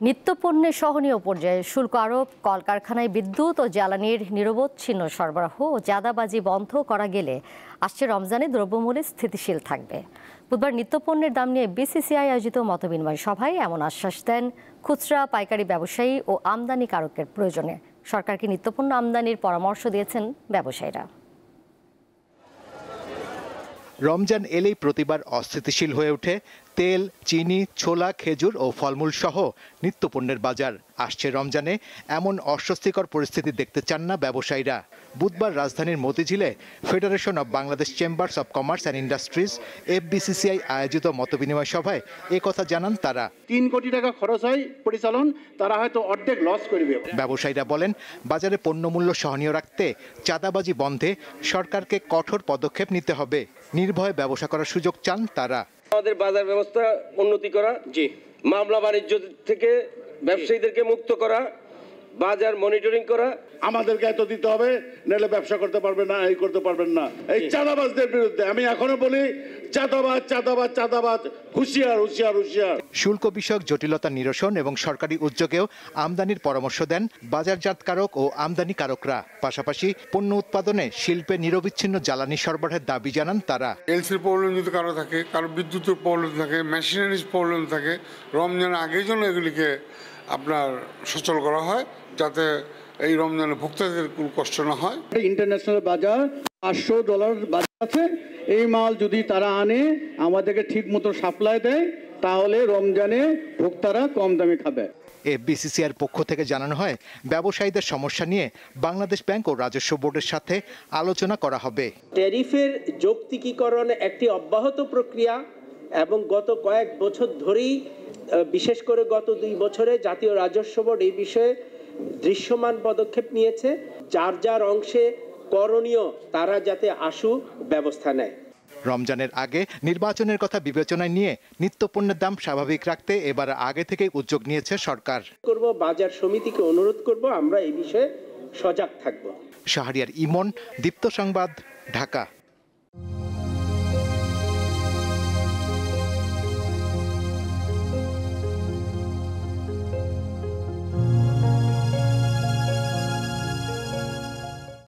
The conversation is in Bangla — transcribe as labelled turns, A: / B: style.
A: নিত্যপণ্যের সহনীয় পর্যায়ে শুল্ক আরোপ, কলকারখানায় বিদ্যুৎ ও জ্বালানির নিরবচ্ছিন্ন সরবরাহ ও চাঁদাবাজি বন্ধ করা গেলে আসছে রমজানে দ্রব্যমূল্য স্থিতিশীল থাকবে। বুধবার নিত্যপণ্যের দাম নিয়ে বিসিসিআই আয়োজিত মতবিনিময় সভায় এমন আশ্বাস দেন খুচরা পাইকারি ব্যবসায়ী ও আমদানিকারকের প্রয়োজনে সরকারকে নিত্যপণ্য আমদানির পরামর্শ দিয়েছেন ব্যবসায়ীরা।
B: রমজান এলেই প্রতিবার অস্থিতিশীল হয়ে ওঠে তেল, চিনি, ছোলা, খেজুর ও ফলমূল সহ নিত্যপণ্যের বাজার। আসছে রমজানে এমন অস্বস্তিকর পরিস্থিতি দেখতে চান না ব্যবসায়ীরা। বুধবার রাজধানীর মতিঝিলে federation of Bangladesh chambers of commerce and industries FBCCI আয়োজিত মতবিনিময় সভায় একথা জানান তারা।
C: ৩ কোটি টাকা খরচ হয় পরিচালন, তারা হয়তো অর্ধেক লস করবে।
B: ব্যবসায়ীরা বলেন, বাজারে পণ্যমূল্য সহনীয় রাখতে চাঁদাবাজি বন্ধে সরকারকে কঠোর পদক্ষেপ নিতে হবে। নির্ভয়ে ব্যবসা করার সুযোগ চান তারা।
D: আমাদের বাজার ব্যবস্থা উন্নতি করা, মামলা বাণিজ্য থেকে ব্যবসায়ীদেরকে মুক্ত করা, বাজার মনিটরিং করা।
C: আমাদেরকে এত দিতে হবে, নাহলে ব্যবসা করতে পারবেন না, এই করতে পারবেন না। এই চাঁদাবাজদের বিরুদ্ধে আমি এখনো বলি, চাঁদাবাজ চাঁদাবাজ চাঁদাবাজ, হুঁশিয়ার হুঁশিয়ার হুঁশিয়ার।
B: শুল্ক বিষয়ক জটিলতা নিরসন এবং সরকারি উদ্যোগেও আমদানির পরামর্শ দেন বাজারজাতকারক ও আমদানিকারকরা। পাশাপাশি পণ্য উৎপাদনে শিল্পে নিরবিচ্ছিন্ন জ্বালানি সরবরাহের দাবি জানান তারা।
E: এলসির প্রবলেম যদি কারো থাকে, কারো বিদ্যুতের প্রবলেম থাকে, মেশিনারিজ প্রবলেম থাকে, রমজান আগের জন্য এগুলিকে আপনার সচল করা হয়, যাতে এই রমজানে ভোক্তাদের কোনো কষ্ট না হয়।
C: ইন্টারন্যাশনাল বাজার $500 বাজার আছে। এই মাল যদি তারা আনে, আমাদেরকে ঠিক মতো সাপ্লাই দেয়, তাহলে রমজানে ভোক্তারা কম দামে খাবে।
B: FBCCIর পক্ষ থেকে জানানো হয়, ব্যবসায়ীদের সমস্যা নিয়ে বাংলাদেশ ব্যাংক ও রাজস্ব বোর্ডের সাথে আলোচনা করা হবে।
F: ট্যারিফের যৌক্তিকীকরণ একটি অব্যাহত প্রক্রিয়া এবং গত কয়েক বছর ধরেই, বিশেষ করে গত 2 বছরে জাতীয় রাজস্ব বোর্ড এই বিষয়ে দৃশ্যমান পদক্ষেপ নিয়েছে। যার যার অংশে করণীয় তারা যাতে আশু ব্যবস্থা নেয়।
B: রমজানের আগে নির্বাচনের কথা বিবেচনায় নিয়ে নিত্যপণ্যের দাম স্বাভাবিক রাখতে এবার আগে থেকেই উদ্যোগ নিয়েছে সরকার।
F: বাজার সমিতিকে অনুরোধ করব, আমরা এই বিষয়ে সজাগ থাকব।
B: শাহরিয়ার ইমন, দীপ্ত সংবাদ, ঢাকা।